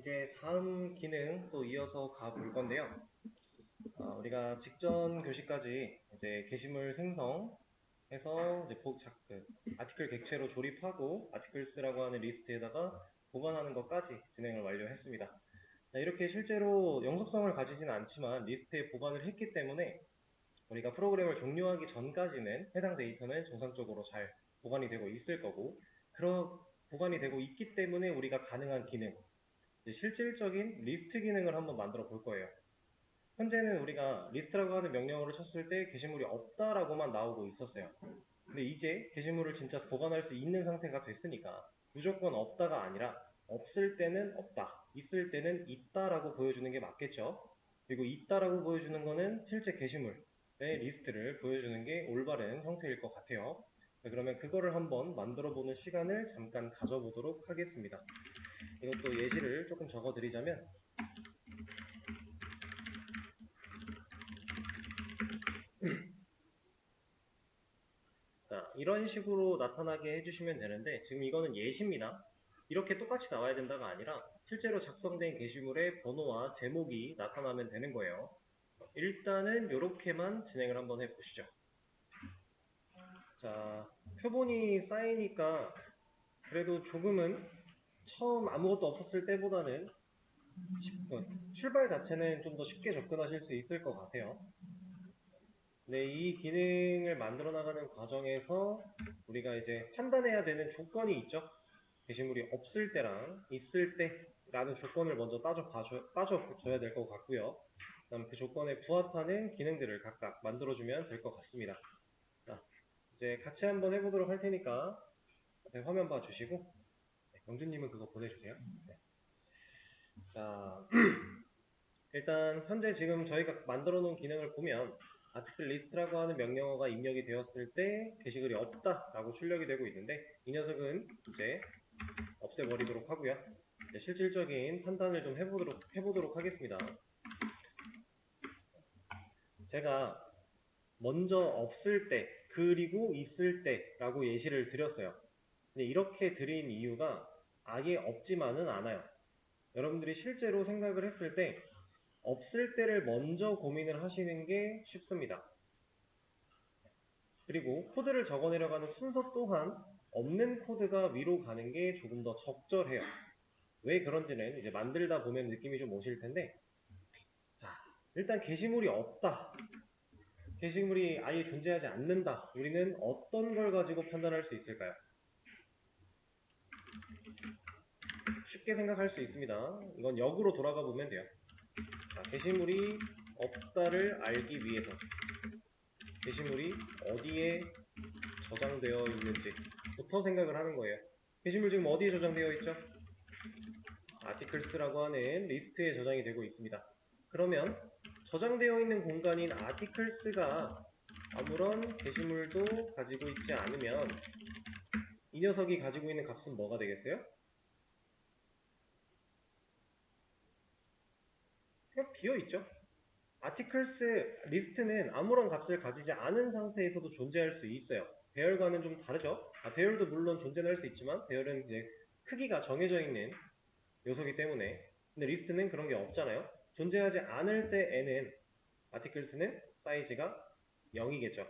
이제 다음 기능 또 이어서 가볼 건데요. 우리가 직전 교시까지 이제 게시물 생성해서 이제 아티클 객체로 조립하고 아티클스라고 하는 리스트에다가 보관하는 것까지 진행을 완료했습니다. 이렇게 실제로 영속성을 가지진 않지만 리스트에 보관을 했기 때문에 우리가 프로그램을 종료하기 전까지는 해당 데이터는 정상적으로 잘 보관이 되고 있을 거고, 그런 보관이 되고 있기 때문에 우리가 가능한 기능, 실질적인 리스트 기능을 한번 만들어 볼 거예요. 현재는 우리가 리스트라고 하는 명령어를 쳤을 때 게시물이 없다라고만 나오고 있었어요. 근데 이제 게시물을 진짜 보관할 수 있는 상태가 됐으니까 무조건 없다가 아니라 없을 때는 없다, 있을 때는 있다라고 보여주는 게 맞겠죠. 그리고 있다라고 보여주는 거는 실제 게시물의 리스트를 보여주는 게 올바른 형태일 것 같아요. 그러면 그거를 한번 만들어 보는 시간을 잠깐 가져보도록 하겠습니다. 이것도 예시를 조금 적어드리자면, 자, 이런 식으로 나타나게 해주시면 되는데, 지금 이거는 예시입니다. 이렇게 똑같이 나와야 된다가 아니라 실제로 작성된 게시물의 번호와 제목이 나타나면 되는 거예요. 일단은 이렇게만 진행을 한번 해보시죠. 자, 표본이 쌓이니까 그래도 조금은 처음 아무것도 없었을 때보다는 출발 자체는 좀 더 쉽게 접근하실 수 있을 것 같아요. 네, 이 기능을 만들어 나가는 과정에서 우리가 이제 판단해야 되는 조건이 있죠. 게시물이 없을 때랑 있을 때라는 조건을 먼저 따져줘야 될 것 같고요. 그다음 그 조건에 부합하는 기능들을 각각 만들어주면 될 것 같습니다. 자, 이제 같이 한번 해보도록 할 테니까 화면 봐주시고, 영준님은 그거 보내주세요. 네. 자, 일단 현재 지금 저희가 만들어 놓은 기능을 보면 아티클 리스트라고 하는 명령어가 입력이 되었을 때 게시글이 없다라고 출력이 되고 있는데, 이 녀석은 이제 없애버리도록 하고요. 이제 실질적인 판단을 좀 해보도록 하겠습니다. 제가 먼저 없을 때 그리고 있을 때라고 예시를 드렸어요. 근데 이렇게 드린 이유가 아예 없지만은 않아요. 여러분들이 실제로 생각을 했을 때 없을 때를 먼저 고민을 하시는 게 쉽습니다. 그리고 코드를 적어 내려가는 순서 또한 없는 코드가 위로 가는 게 조금 더 적절해요. 왜 그런지는 이제 만들다 보면 느낌이 좀 오실 텐데, 자, 일단 게시물이 없다, 게시물이 아예 존재하지 않는다, 우리는 어떤 걸 가지고 판단할 수 있을까요? 쉽게 생각할 수 있습니다. 이건 역으로 돌아가 보면 돼요. 자, 게시물이 없다를 알기 위해서 게시물이 어디에 저장되어 있는지부터 생각을 하는 거예요. 게시물 지금 어디에 저장되어 있죠? 아티클스라고 하는 리스트에 저장이 되고 있습니다. 그러면 저장되어 있는 공간인 아티클스가 아무런 게시물도 가지고 있지 않으면 이 녀석이 가지고 있는 값은 뭐가 되겠어요? 그냥 비어있죠. 아티클스 리스트는 아무런 값을 가지지 않은 상태에서도 존재할 수 있어요. 배열과는 좀 다르죠. 배열도 물론 존재는 할 수 있지만 배열은 이제 크기가 정해져 있는 요소이기 때문에. 근데 리스트는 그런 게 없잖아요. 존재하지 않을 때에는 아티클스는 사이즈가 0이겠죠.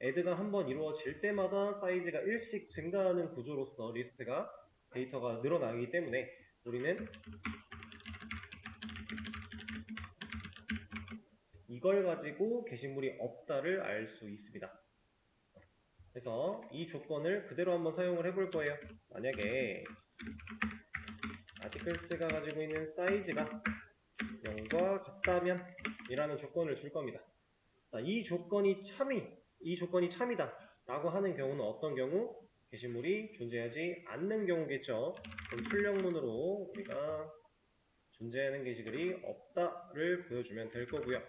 애드가 한번 이루어질 때마다 사이즈가 1씩 증가하는 구조로서 리스트가 데이터가 늘어나기 때문에 우리는 이걸 가지고 게시물이 없다를 알 수 있습니다. 그래서 이 조건을 그대로 한번 사용을 해볼 거예요. 만약에 아티클스가 가지고 있는 사이즈가 0과 같다면 이라는 조건을 줄 겁니다. 자, 이 조건이 참이다 라고 하는 경우는 어떤 경우? 게시물이 존재하지 않는 경우겠죠. 그럼 출력문으로 우리가 존재하는 게시글이 없다를 보여주면 될 거고요.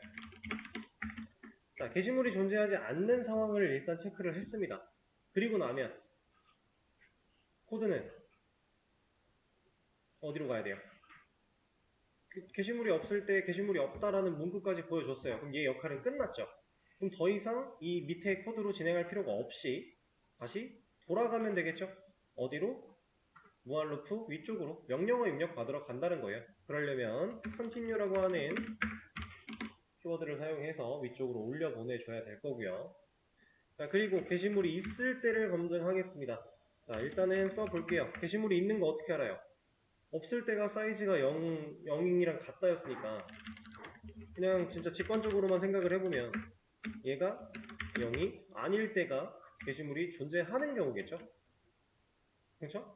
자, 게시물이 존재하지 않는 상황을 일단 체크를 했습니다. 그리고 나면 코드는 어디로 가야 돼요? 게시물이 없을 때 게시물이 없다라는 문구까지 보여줬어요. 그럼 얘 역할은 끝났죠. 그럼 더 이상 이 밑에 코드로 진행할 필요가 없이 다시 돌아가면 되겠죠. 어디로? 무한 루프 위쪽으로 명령어 입력 받으러 간다는 거예요. 그러려면 continue라고 하는 키워드를 사용해서 위쪽으로 올려 보내줘야 될 거고요. 자, 그리고 게시물이 있을 때를 검증하겠습니다. 자, 일단은 써볼게요. 게시물이 있는 거 어떻게 알아요? 없을 때가 사이즈가 0이랑 같다였으니까 그냥 진짜 직관적으로만 생각을 해보면 얘가 0이 아닐 때가 게시물이 존재하는 경우겠죠? 그렇죠?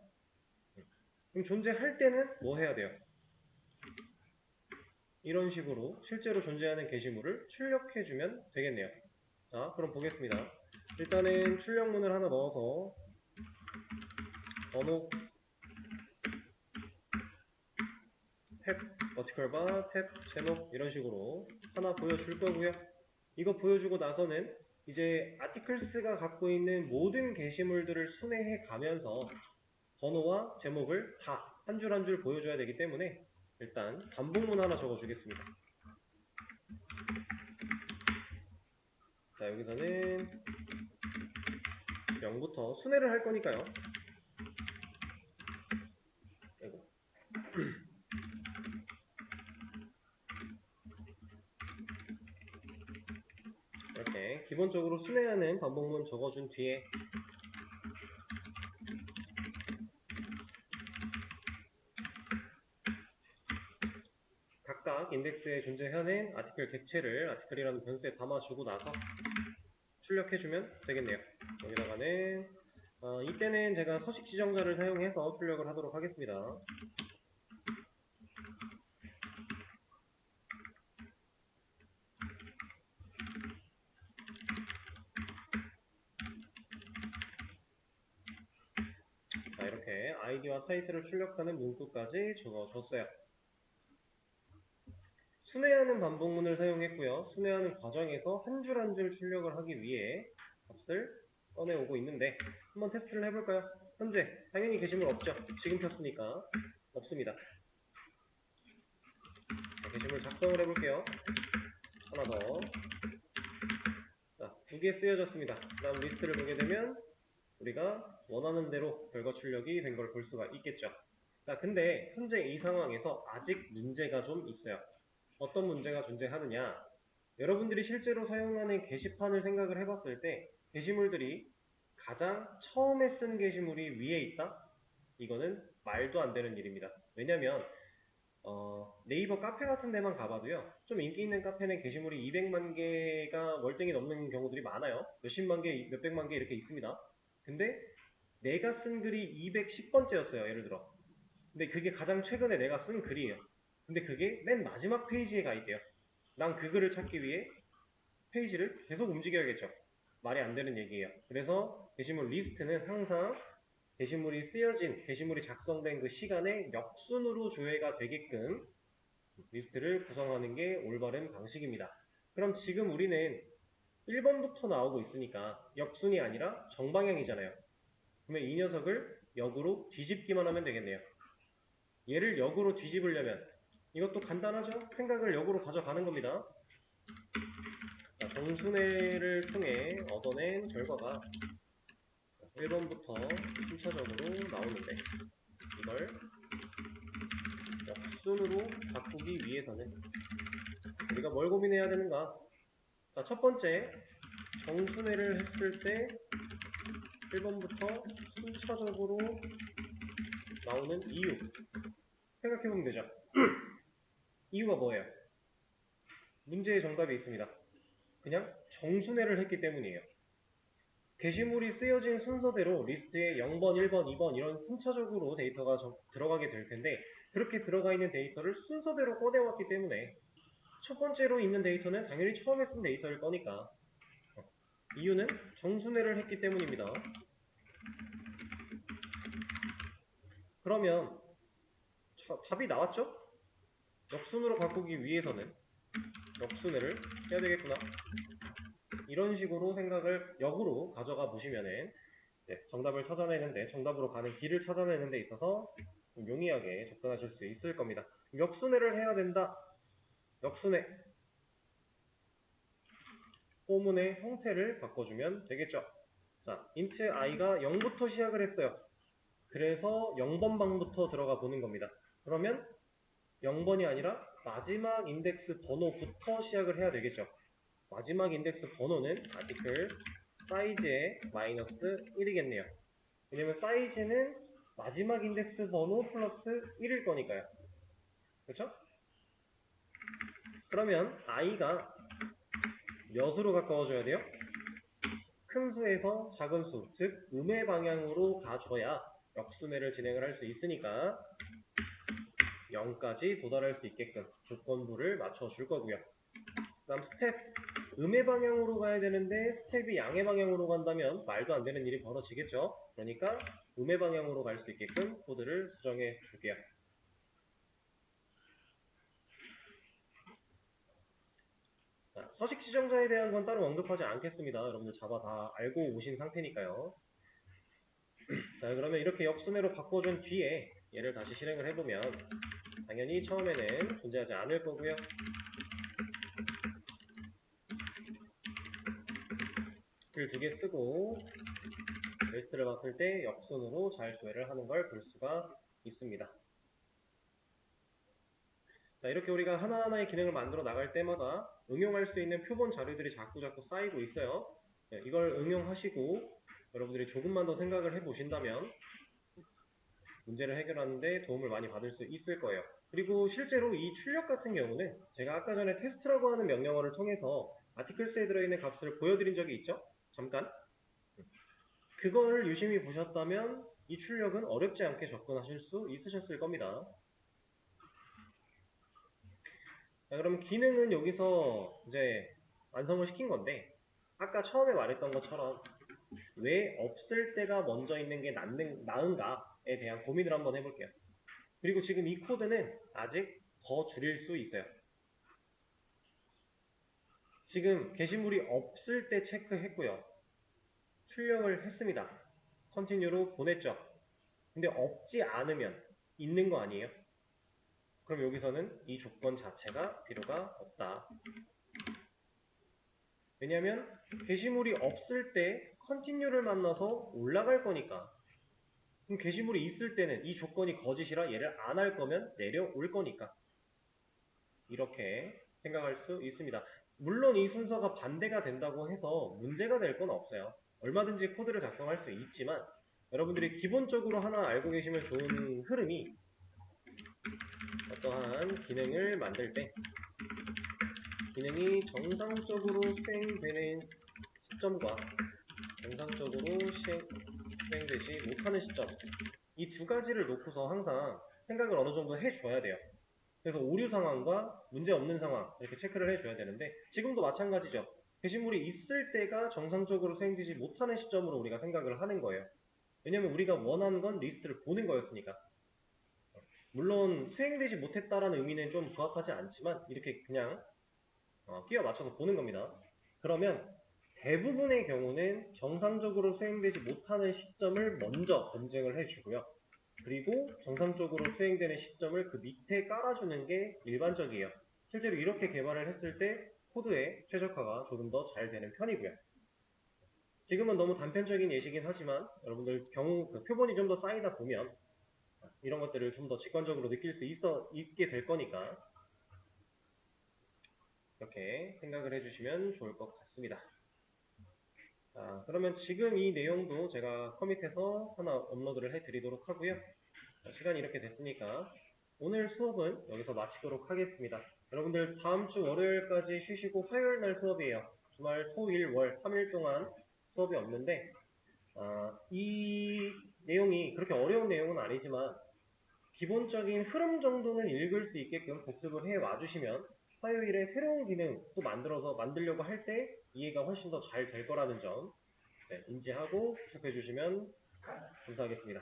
그럼 존재할 때는 뭐 해야 돼요? 이런 식으로 실제로 존재하는 게시물을 출력해주면 되겠네요. 자, 그럼 보겠습니다. 일단은 출력문을 하나 넣어서 번호 탭, 버티컬 바, 탭, 제목 이런 식으로 하나 보여줄 거고요. 이거 보여주고 나서는 이제 아티클스가 갖고 있는 모든 게시물들을 순회해 가면서 번호와 제목을 다 한 줄 한 줄 보여줘야 되기 때문에 일단 반복문 하나 적어주겠습니다. 자, 여기서는 0부터 순회를 할 거니까요. 아이고. 이렇게 기본적으로 순회하는 반복문 적어준 뒤에 각각 인덱스에 존재하는 아티클 객체를 아티클이라는 변수에 담아주고 나서 출력해주면 되겠네요. 여기다가는 이때는 제가 서식 지정자를 사용해서 출력을 하도록 하겠습니다. 자, 이렇게 아이디와 타이틀을 출력하는 문구까지 적어줬어요. 순회하는 반복문을 사용했고요. 순회하는 과정에서 한 줄 한 줄 출력을 하기 위해 값을 꺼내오고 있는데 한번 테스트를 해볼까요? 현재 당연히 게시물 없죠. 지금 폈으니까 없습니다. 자, 게시물 작성을 해볼게요. 하나 더. 자, 2개 쓰여졌습니다. 그 다음 리스트를 보게 되면 우리가 원하는 대로 결과 출력이 된 걸 볼 수가 있겠죠. 자, 근데 현재 이 상황에서 아직 문제가 좀 있어요. 어떤 문제가 존재하느냐? 여러분들이 실제로 사용하는 게시판을 생각을 해봤을 때 게시물들이 가장 처음에 쓴 게시물이 위에 있다? 이거는 말도 안 되는 일입니다. 왜냐면 네이버 카페 같은 데만 가봐도요, 좀 인기 있는 카페는 게시물이 200만 개가 월등히 넘는 경우들이 많아요. 몇십만 개, 몇백만 개 이렇게 있습니다. 근데 내가 쓴 글이 210번째였어요. 예를 들어. 근데 그게 가장 최근에 내가 쓴 글이에요. 근데 그게 맨 마지막 페이지에 가 있대요. 난 그 글을 찾기 위해 페이지를 계속 움직여야겠죠. 말이 안 되는 얘기예요. 그래서 게시물 리스트는 항상 게시물이 쓰여진, 게시물이 작성된 그 시간에 역순으로 조회가 되게끔 리스트를 구성하는 게 올바른 방식입니다. 그럼 지금 우리는 1번부터 나오고 있으니까 역순이 아니라 정방향이잖아요. 그러면 이 녀석을 역으로 뒤집기만 하면 되겠네요. 얘를 역으로 뒤집으려면 이것도 간단하죠? 생각을 역으로 가져가는 겁니다. 자, 정순회를 통해 얻어낸 결과가 1번부터 순차적으로 나오는데 이걸 역순으로 바꾸기 위해서는 우리가 뭘 고민해야 되는가? 자, 첫 번째 정순회를 했을 때 1번부터 순차적으로 나오는 이유 생각해보면 되죠. 이유가 뭐예요? 문제의 정답이 있습니다. 그냥 정순회를 했기 때문이에요. 게시물이 쓰여진 순서대로 리스트에 0번, 1번, 2번 이런 순차적으로 데이터가 들어가게 될 텐데 그렇게 들어가 있는 데이터를 순서대로 꺼내왔기 때문에 첫 번째로 있는 데이터는 당연히 처음에 쓴 데이터일 거니까 이유는 정순회를 했기 때문입니다. 그러면 답이 나왔죠? 역순으로 바꾸기 위해서는 역순회를 해야 되겠구나. 이런 식으로 생각을 역으로 가져가 보시면은 이제 정답을 찾아내는데 정답으로 가는 길을 찾아내는 데 있어서 좀 용이하게 접근하실 수 있을 겁니다. 역순회를 해야 된다. 역순회 포문의 형태를 바꿔주면 되겠죠. 자, int i가 0부터 시작을 했어요. 그래서 0번 방부터 들어가 보는 겁니다. 그러면 0번이 아니라 마지막 인덱스 번호부터 시작을 해야 되겠죠. 마지막 인덱스 번호는 아티클 사이즈의 마이너스 1이겠네요. 왜냐면 사이즈는 마지막 인덱스 번호 플러스 1일 거니까요. 그렇죠? 그러면 i가 몇으로 가까워져야 돼요? 큰 수에서 작은 수, 즉 음의 방향으로 가줘야 역수매를 진행을 할 수 있으니까 0까지 도달할 수 있게끔 조건부를 맞춰줄 거고요. 그 다음 스텝, 음의 방향으로 가야 되는데 스텝이 양의 방향으로 간다면 말도 안 되는 일이 벌어지겠죠. 그러니까 음의 방향으로 갈 수 있게끔 코드를 수정해 줄게요. 자, 서식 지정자에 대한 건 따로 언급하지 않겠습니다. 여러분들 자바 다 알고 오신 상태니까요. 자, 그러면 이렇게 역수매로 바꿔준 뒤에 얘를 다시 실행을 해보면 당연히 처음에는 존재하지 않을 거고요. 글 2개 쓰고 리스트를 봤을 때 역순으로 잘 조회를 하는 걸 볼 수가 있습니다. 자, 이렇게 우리가 하나하나의 기능을 만들어 나갈 때마다 응용할 수 있는 표본 자료들이 자꾸자꾸 쌓이고 있어요. 네, 이걸 응용하시고 여러분들이 조금만 더 생각을 해보신다면 문제를 해결하는데 도움을 많이 받을 수 있을 거예요. 그리고 실제로 이 출력 같은 경우는 제가 아까 전에 테스트라고 하는 명령어를 통해서 아티클스에 들어있는 값을 보여드린 적이 있죠? 잠깐. 그걸 유심히 보셨다면 이 출력은 어렵지 않게 접근하실 수 있으셨을 겁니다. 자, 그럼 기능은 여기서 이제 완성을 시킨 건데 아까 처음에 말했던 것처럼 왜 없을 때가 먼저 있는 게 나은가에 대한 고민을 한번 해볼게요. 그리고 지금 이 코드는 아직 더 줄일 수 있어요. 지금 게시물이 없을 때 체크했고요. 출력을 했습니다. 컨티뉴로 보냈죠. 근데 없지 않으면 있는 거 아니에요? 그럼 여기서는 이 조건 자체가 필요가 없다. 왜냐하면 게시물이 없을 때 컨티뉴를 만나서 올라갈 거니까. 그럼 게시물이 있을 때는 이 조건이 거짓이라 얘를 안 할 거면 내려올 거니까. 이렇게 생각할 수 있습니다. 물론 이 순서가 반대가 된다고 해서 문제가 될 건 없어요. 얼마든지 코드를 작성할 수 있지만 여러분들이 기본적으로 하나 알고 계시면 좋은 흐름이 어떠한 기능을 만들 때 기능이 정상적으로 수행되는 시점과 정상적으로 수행되지 못하는 시점 이 두 가지를 놓고서 항상 생각을 어느 정도 해줘야 돼요. 그래서 오류 상황과 문제 없는 상황 이렇게 체크를 해줘야 되는데 지금도 마찬가지죠. 게시물이 있을 때가 정상적으로 수행되지 못하는 시점으로 우리가 생각을 하는 거예요. 왜냐면 우리가 원하는 건 리스트를 보는 거였으니까. 물론 수행되지 못했다라는 의미는 좀 부합하지 않지만 이렇게 그냥 끼워 맞춰서 보는 겁니다. 그러면 대부분의 경우는 정상적으로 수행되지 못하는 시점을 먼저 검증을 해주고요. 그리고 정상적으로 수행되는 시점을 그 밑에 깔아주는 게 일반적이에요. 실제로 이렇게 개발을 했을 때 코드의 최적화가 조금 더 잘 되는 편이고요. 지금은 너무 단편적인 예시긴 하지만 여러분들 경우 그 표본이 좀 더 쌓이다 보면 이런 것들을 좀 더 직관적으로 느낄 수 있게 될 거니까 이렇게 생각을 해주시면 좋을 것 같습니다. 자, 그러면 지금 이 내용도 제가 커밋해서 하나 업로드를 해드리도록 하고요. 자, 시간이 이렇게 됐으니까 오늘 수업은 여기서 마치도록 하겠습니다. 여러분들 다음 주 월요일까지 쉬시고 화요일 날 수업이에요. 주말 토일 월 3일 동안 수업이 없는데 이 내용이 그렇게 어려운 내용은 아니지만 기본적인 흐름 정도는 읽을 수 있게끔 복습을 해 와주시면 화요일에 새로운 기능 또 만들려고 할 때 이해가 훨씬 더 잘 될 거라는 점 인지하고 복습해 주시면 감사하겠습니다.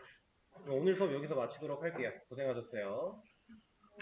오늘 수업 여기서 마치도록 할게요. 고생하셨어요.